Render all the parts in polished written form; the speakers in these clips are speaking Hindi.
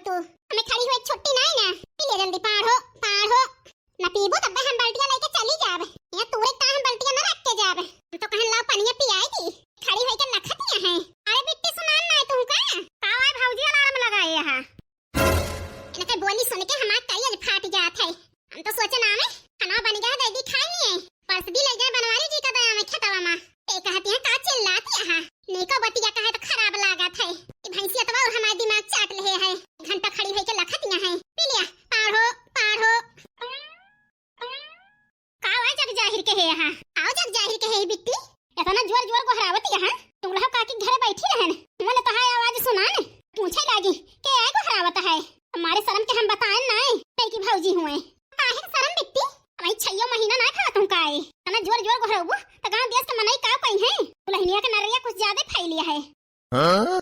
तू हमें खड़ी हुई छुट्टी नहीं ना पी ले जल्दी पार हो ना पीबो तब हम बाल्टियां लेके चली जाब या तूरे ता हम बाल्टियां ना रख के जाब हम तो कहन लाओ पानी पियाई थी खड़ी हुई के लखतियां हैं। अरे बिट्टी सुनान ना तू का कावा भौजी अलार्म लगाए है इनके बोली सुन के हमार कई फाट जात है। हम तो सोचे ना में खाना बन गया दे दी खाई नहीं परस भी ले जाए बनवारी जी का दया में खतवा में ते कहती है का चिल्लाती है नेको बतिया कहे तो खराब लागत है कि भैंसिया तो और हमारे दिमाग चाट ले है घंटा खड़ी होई के लखतियां हैं पी लिया पार हो कावा जग जाहिर के है हां आओ जग जाहिर के है बिट्टी इतना जोर गोहरावती है तुम लोग काकी घरे बैठी रहन मैंने तो हाय आवाज सुना ने पूछे लागी के आए गोहरावत है हमारे शर्म के हम बताएं नहीं की भौजी हुए काहे शर्म बिट्टी भाई 6 महीना ना खा तुम काए तना जोर गोहराबू त गांव देश के मनई का पई है दुल्हनिया के नरिया कुछ ज्यादा फैलिया है हां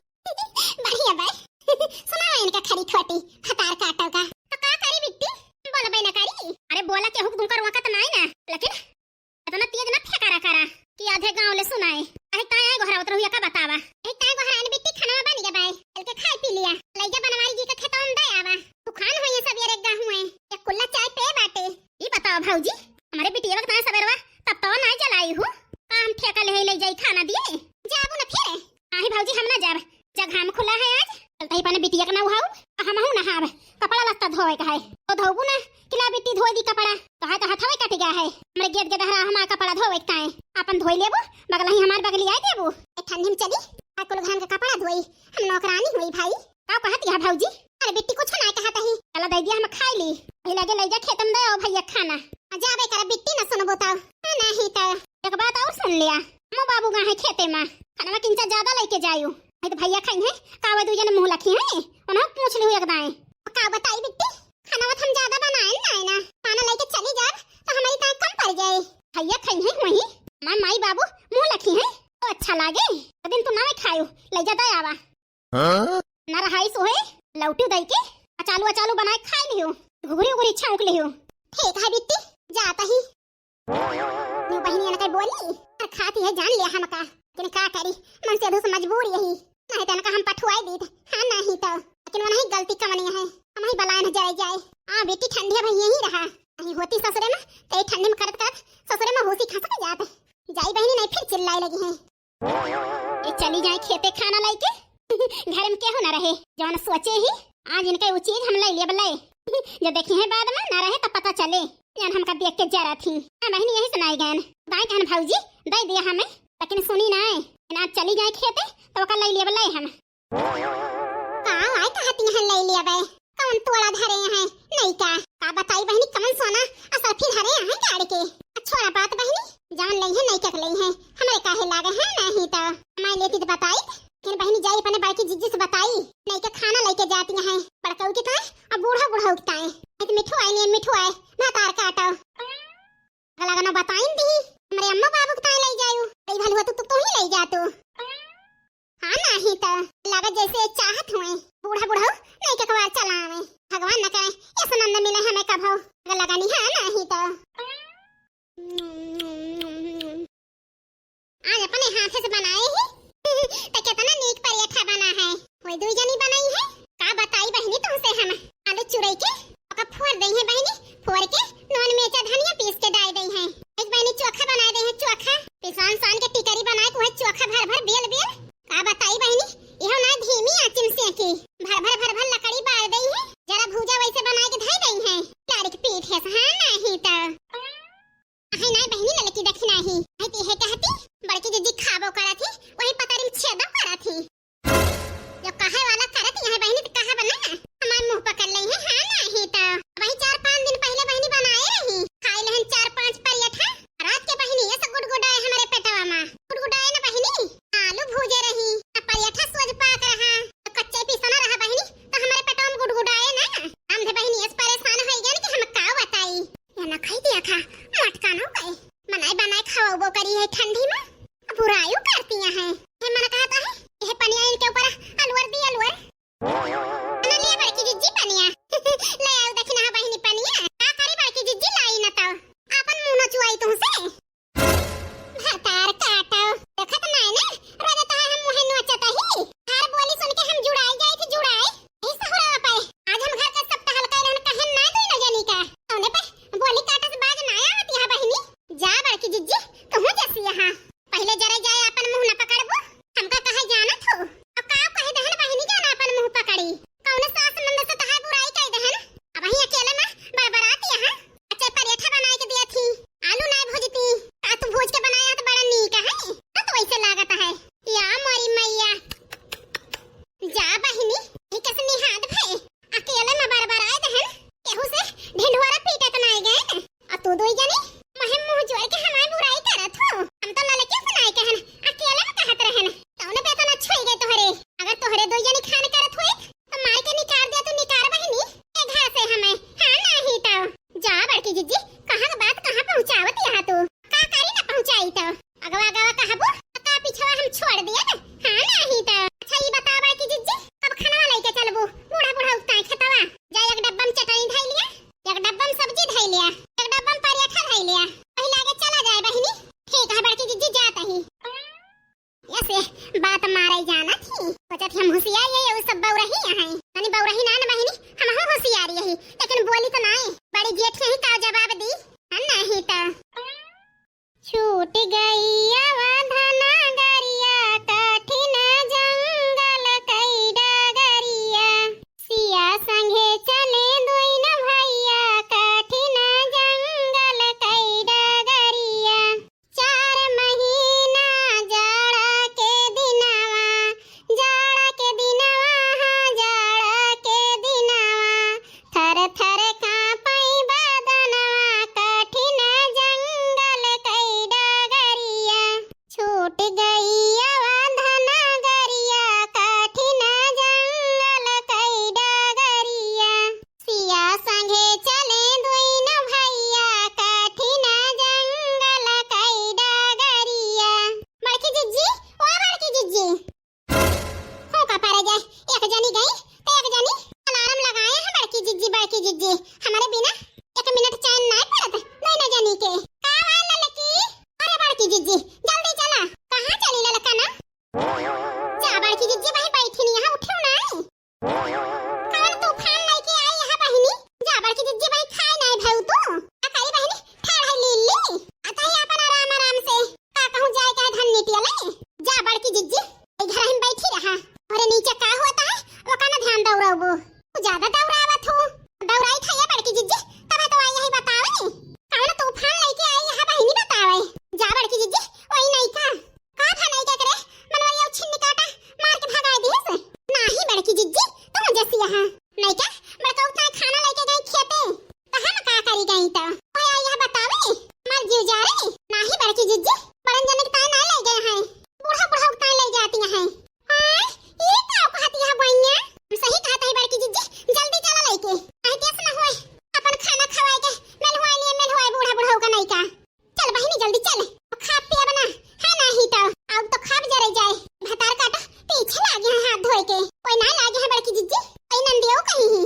बढ़िया भाई सुना इनका खरी खोटी हतार काटो का तो का करी बिट्टी बोल बे ना करी अरे बोला के हुक तुम कर वकत नहीं ना लेकिन इतना तेज न फेकरा करा कि आधे गांव ले सुनाए अरे ताय गोहरावत रहुया का बतावा ए ताय गोहरान बिट्टी खाना बन गया भाई चल के खाई पी लिया ले जा बनवारी जी का खेतों में दे आवा तू खान होई सवेरे गांव में एक कुल्ला चाय पे बाटे ई बताओ भौजी हमारे बिटिया वक्त ना सवेरवा तब तो ना जलाई हूं काम ठेका ले जाई खाना दिए जाबू ना फिर आही भौजी हम ना जाब जग हम खुला है आज तई पने बिटिया का ना उहाऊ हम हूं ना हाब कपड़ा लत्ता धोए का है तो धोबू ना किला बिट्टी धोई दी कपड़ा तो है तो हथवे कट गया है हमरे गेट के दहरा हमार कपड़ा धोए का है अपन धोई लेबू बगल ही हमार बगली आई देबू ए ठंडी में चली आ कुल घाम के कपड़ा धोई हम नौकरानी हुई भाई का कहती है भौजी अरे बिट्टी कुछ ना कहता ही चला दे दिया हम खाई ली पहले लगे ले जा खेतम दे ओ भैया खाना जाबे कर बिट्टी ना सुन बताओ नहीं तो एक बात और सुन लिया मो बाबू गा है खेते में खाना किंचा ज्यादा लेके जायो नहीं तो भैया खाई है कावा दू जने मुंह लखी है उन्हें पूछ लियो एकदाए का बताई बिट्टी खाना हम ज्यादा बनाए ना खाना लेके चली जा तो हमारी ताई कम पड़ जाए भैया खाई है वही मां माई बाबू मुंह लखी है तो अच्छा लागे दिन तू ना खायो ले जा दे आवा ना रहाई सोहे लौटी दई के अचालू बनाए खाई लियो घुघरी छौंक लियो ठीक है बिट्टी जाता ही न्यू बहिनी ने कह बोली खाती है जान लिया हमका लेकिन का करी मन से दूस मजबूर यही नहीं तो हम पठुआई दी हां नहीं तो लेकिन वो नहीं गलती कमनी है हम ही बलाए न जाए हां बेटी ठंडी भाई यही रहा नहीं होती ससुरे में ते ठंडी में करत ससुरे में होसी खा सके जात जाई बहिनी नहीं फिर चिल्लाए लगी है ये चली जाए खेते खाना लेके घर में केहू ना रहे जौन सोचे ही आज इनके वो चीज हम ले लिए बल्ले जो देखी है बाद में ना रहे तो पता चले यान हमका देख के जरा थी बहनी यही सुनाई गन दाई कहन भौजी दे दिया हमें लेकिन सुनी ना आज चली जाए खेते तो कल ले लिए बल्ले हम का आय कहती है ले लिया बे कौन तोड़ा धरे हैं नहीं का बताई बहनी कौन सोना असर फिर हरे हैं गाड़ी के छोड़ा बात बहनी जान ले है नहीं तक ले है हमारे काहे लागे है नहीं तो मैं लेती तो बताई फिर बहनी जाई अपने बाकी जिज्जी से बताई नहीं के खाना लेके जाती हैं बड़काऊ के तो अब बूढ़ा उगता है एक मिठू आए ना तार काटो लगा ना बताई दी हमारे अम्मा बाबू के ले जायू कई भल हो तो ही ले जा तू हां नहीं तो लगा जैसे चाहत हुए बूढ़ा नहीं के कबार चलावे भगवान न करे ये सुनंद मिले हमें कब हो लगा नहीं है नहीं तो आज अपने हाथ से बनाए ही तो कितना नीक पराठा बना है कोई दू जनी बनाई है का बताई बहनी तुमसे हम आलू चुरई के ओका फोड़ दई है बहनी फोड़ के नॉन मिर्चा धनिया पीस के डाल दई है एक बहनी चोखा बना दे है चोखा पिसान के टिकरी बनाए को है चोखा भर बेल का बताई बहनी इहो ना धीमी आंच में सेकी भर लकड़ी बाल दई है जरा भूजा वैसे बनाए के धई दई है लाड़ी के पीठ है हां नहीं तो है ना बहनी लड़की देखी नहीं है है कहती बड़की दीदी खाबो करा थी वही पतारी में छेदा करा थी जो कहे वाला करत है बहनी तो कहा बना हमार मुंह पकड़ ले है हां नहीं तो वही 4-5 दिन पहले बहनी बनाए रही खाई लेहन 4-5 पराठा रात के बहनी ऐसा गुडगुडाए हमारे पेटवा में गुडगुडाए ना बहनी आलू भूजे रही पराठा सोज पाक रहा तो कच्चे पीसना रहा बहनी तो हमारे पेटवा में गुडगुडाए ना हम थे बहनी इस परेशान हो गए कि हम का बताई या ना खाई दिया खा मटका न गए बनाए खाओ वो करी है ठंडी में बुराइयों करती हैं ये मन कहता है ये पनिया इनके ऊपर अलवर दी अलवर ना ले बड़की जिज्जी पनिया ले आओ देखना बहनी पनिया का करे बड़की जिज्जी लाई न तो अपन मुंह न चुआई तुमसे भतार काटो देखत नहीं ना रोज तो हम मुंह नोचता ही हर बोली सुन के हम जुड़ाई जाए थे जुड़ाई ऐसा हो रहा पाए यहाँ। पहले जरा जाए अपन मुंह न पकड़बो, हमका कहे जाना थो और का कहे दहन बहिनी जाना अपन मुंह पकड़ी। कौन सास नंद से तहार बुराई कह दहन। अब वही अकेले में बड़बड़ाती यहाँ। अच्छा पराठा बनाए के दिया थी, आलू नहीं भूजती, का तू भूज के बनाया तो बड़ा नीक है तो वैसे लागत है। या मोरी मैया जा बहिनी ही कसनी हाथ भई अकेले में बड़बड़ाए दहन। केहू से ढिंढोरा पीटत नहीं गए और तू दोई जानी महे मुंह जोड़ के हमारी बुराई करत हो। हम तो ललके सुनाई कहन अकेले में कहत रहन तौने पे तो न छोई गए तोहरे। अगर तोहरे दोई जानी खान करत होई तो मार के निकाल दे तू निकार बहिनी ए घर से हमें। हां नहीं तो जा बड़की जीजी कहां का बात कहां पहुंचावत यहां तू का करी ना पहुंचाई तो अगवा अगवा कहबो का पीछवा हम छोड़ दिया ना। हां नहीं तो अच्छा ये बता बड़की जीजी कब खाना लेके चलबो। बूढ़ा बूढ़ा उगता खतवा जा एक डब्बा में चटनी धई लिया, एक डब्बा में सब्जी धई लिया, एक डब्बा में पराठा धई लिया, पहले आगे चला जाए बहिनी। ठीक है बड़की जीजी जाता ही ऐसे बात मारे जाना थी। सोचत हम होशियार ये सब बौरही है तनी बौरही ना बहिनी हम हो होशियार यही लेकिन बोली तो नहीं बड़ी जेठ यही का जवाब दी। नहीं तो छूट गई अवधना गरिया कठिन जंगल कई डगरिया सिया संगे चले दुइन भैया कठिन जंगल कई डगरिया। 4 महीना जाड़ा के दिनवा हाँ जाड़ा के दिनवा थर थर कांपई बदनवा कठिन जंगल कई डगरिया। छूट गई अवधना गरिया कठिन जंगल कई डगरिया सिया संगे चले दुइन भैया कठिन जंगल कई डगरिया। बड़की जीजी ओ बड़की जीजी हो का पारे जाए एक जनी गई तो एक जनी अलार्म लगाए हैं। बड़की जीजी हमारे बिना 1 मिनट चैन नहीं पड़त नहीं ना जनी के का वाला ललकी। अरे बड़की जीजी जल्दी चला कहां चली ललका ना जा बड़की जीजी वहीं बैठी नहीं यहाँ उठो नहीं कौन तूफान लेके आई यहाँ बहिनी। जा बड़की जीजी वहीं खाए नहीं भऊ तू अकाली बहिनी ठाड़ लीली आता ही अपन आराम आराम से का कहूं जाए का धन नीतिया जा बड़की जीजी घर हम बैठी रहा और नीचे का होता है वो का ना ध्यान दौड़ाबो ज्यादा दौड़ावत हो दौड़ाई था ये बड़की जीजी तब तो आई यही बतावे कौन तूफान लेके आई यहाँ बहिनी बतावे। जा बड़की जीजी वही नहीं का था नहीं क्या करे मनवरिया छिन्नी काटा मार के भगा दी से नहीं बड़की जीजी तुम जैसी यहाँ नहीं क्या बड़का उतना खाना लेके गई खेते तो हम का करी गई तो ओए आई यहाँ बतावे मर जीव जा रे नहीं बड़की जीजी बड़न जने के ताई नहीं ले गए हैं बूढ़ा बूढ़ा उगता ले जाती हैं। हां ये का कहती है बइया सही कहता है बड़की जीजी जल्दी चला लेके ऐसे ना होए अपन खाना खवाए के मेल होए बूढ़ा बूढ़ा का नहीं का। चल बहिनी जल्दी चल खा पिया बना है नहीं तो अब तो खाब जरे जाए भतार काटा पीछे लागे हैं हाथ धोए के कोई ना लागे है बड़की जीजी कोई नंदियो कहीं ही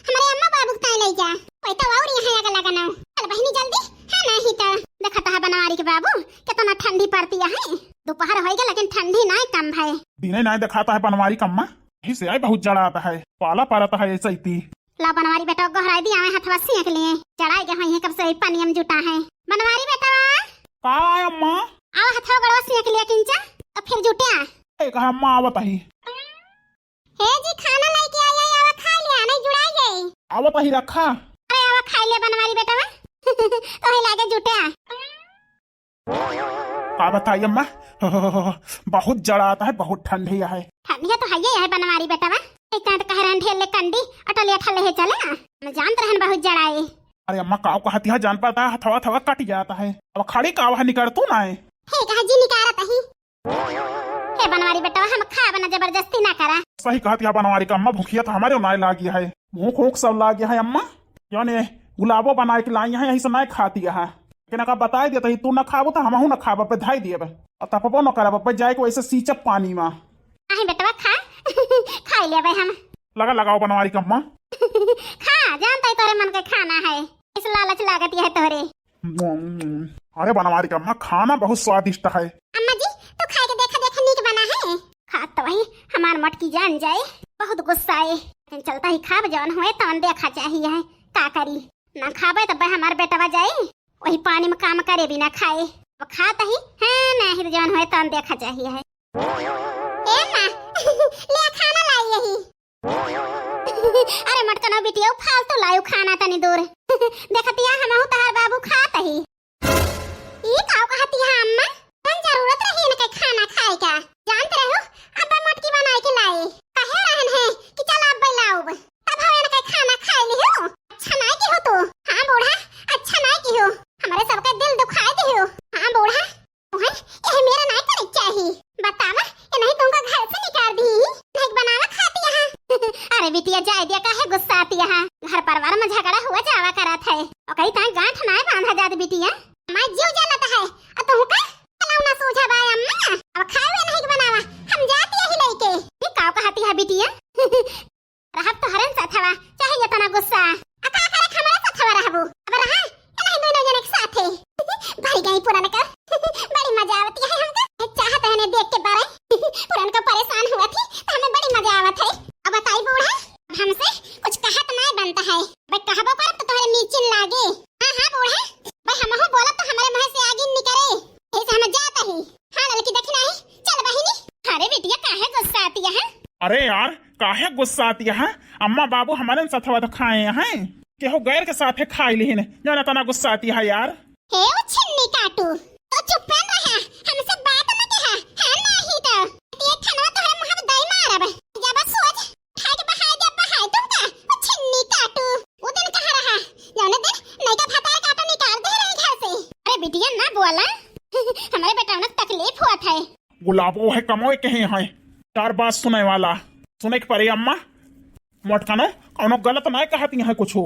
हमारे अम्मा बाबू ताई ले जा कोई तो और यहां आगे लगा ना। चल बहिनी जल्दी है नहीं तो देखता है बनवारी के बाबू कितना ठंडी पड़ती है। दोपहर होएगा लेकिन ठंडी ना कम है दिने नहीं दिखाता है बनवारी कम्मा यही से आई बहुत जड़ा आता है पाला पारता है ऐसा ही ला बनवारी बेटा गहराई दिया है हथवा सीख लिए चढ़ाई गए हैं कब से पानी में जुटा है बनवारी बेटा का अम्मा आओ हथवा गड़वा सीख लिया किंचा तो फिर जुटिया ए कहा अम्मा आवत ही हे जी खाना लेके आया आवा खा लिया नहीं जुड़ाई गई आवत ही रखा अरे आवा खा ले बनवारी बेटा तो ही लागे जुटिया का बताइए अम्मा बहुत जड़ा आता है बहुत ठंडी है। ठंडी तो है बनवारी बेटा एक कांट कहरन ढेले कंडी अटलिया ठले है चले ना मैं जानत रहन बहुत जड़ाए। अरे अम्मा काव कहती है जान पाता है हथवा थवा कट जाता है अब खड़ी काव निकल तू ना है कहा जी निकारत ही हे बनवारी बेटा हम खा बना जबरदस्ती ना करा। सही कहती है बनवारी का अम्मा भूखिया तो हमारे नाय लागी है भूख ऊख सब लागी है अम्मा यानी गुलाबो बनाए के लाई है यही से नहीं खाती है लेकिन अगर बताए दिया तू न खाबो तो हमहू न खाब पे धाई दिए और तपबो न करब पे जाए के वैसे सींचब पानी में आहे बेटा खा खा ले हम लगा लगाओ बनवारी का अम्मा खा जानता है तोरे मन का खाना है इस लालच लागती है तोरे। अरे बनवारी का अम्मा खाना बहुत स्वादिष्ट है। अम्मा जी तो खा के देखा नीक बना है खा तो वही हमार मटकी जान जाए बहुत गुस्सा है लेकिन चलता ही खाब जवन होए तवन देखा चाहिए है का करी ना खाबे तो हमार बेटवा जाए वही पानी में काम करे बिना खाए वो खाता ही हाँ नहीं जवान होए तन देखा चाहिए है ए मां ले खाना लाई यही अरे मटकनो बिटिया फालतू लायू खाना तनी दूर देखतिया हमहु तहार बाबू खात ही ई काऊ कहती है अम्मा कौन जरूरत रही न के खाना खाए का जानते रहो अब्बा मटकी बनाए के लाए कहे रहन है कि चल अब लाओ तब हम न के खाना खाए ली हो अच्छा नहीं की हो तो हां बूढ़ा अच्छा नहीं की हो हमारे सबका दिल दुखाए दी हो हां बूढ़ा ओए ये मेरा नहीं करे चाहिए बतावा ये नहीं तुमका घर से निकाल दी नहीं बनावा खाती है अरे बिटिया जाए दिया काहे गुस्सा आती है घर परिवार में झगड़ा हुआ जावा करत है और कहीं ता गांठ ना बांधा जात बिटिया मैं जीव जलता है और तुम का चलाऊ ना सूझा बाय अम्मा अब खावे नहीं बनावा हम जाती है लेके ये काव कहती है बिटिया रहब तो हरन साथवा चाहे ये तना गुस्सा अका करे हमारे साथवा रहबू अब रहा नहीं दोनों जने एक साथ है भाई गई पुराना का बड़ी मजा आती है हमको चाहत है ने देख के बारे पुरान का परेशान हुआ थी तो हमें बड़ी मजा आवत है अब बताई बूढ़ा हमसे कुछ कहत नहीं बनता है भाई कहबो कर तो तोहरे नीचे लागे हां हां बूढ़ा भाई हमहु बोला तो हमारे मुंह से आगे निकले ऐसे हम जाता ही हां लड़की देखी नहीं चल बहिनी अरे बेटिया काहे गुस्सा आती है अरे यार काहे गुस्सा आती है अम्मा बाबू हमारे साथ तो खाए हैं केहू गैर के साथ खाई ली जाना तना गुस्सा आती है यार हे ओ छिन्नी काटू तो चुप रहा हमसे बात न कहा है नहीं तो ये खनवा तो हम मुंह दई मारब जब सोच खाए के बहाए जब बहाए तुमका ओ छिन्नी काटू वो दिन कहां रहा जाने दिन नहीं का फटार काटो निकाल दे रही घर से अरे बिटिया ना बोला हमारे बेटा ने तकलीफ हुआ था गुलाबो है कमोए कहे हैं चार बात सुने वाला सुने के परे अम्मा मोटकानो कौनो गलत नहीं कहती है कुछ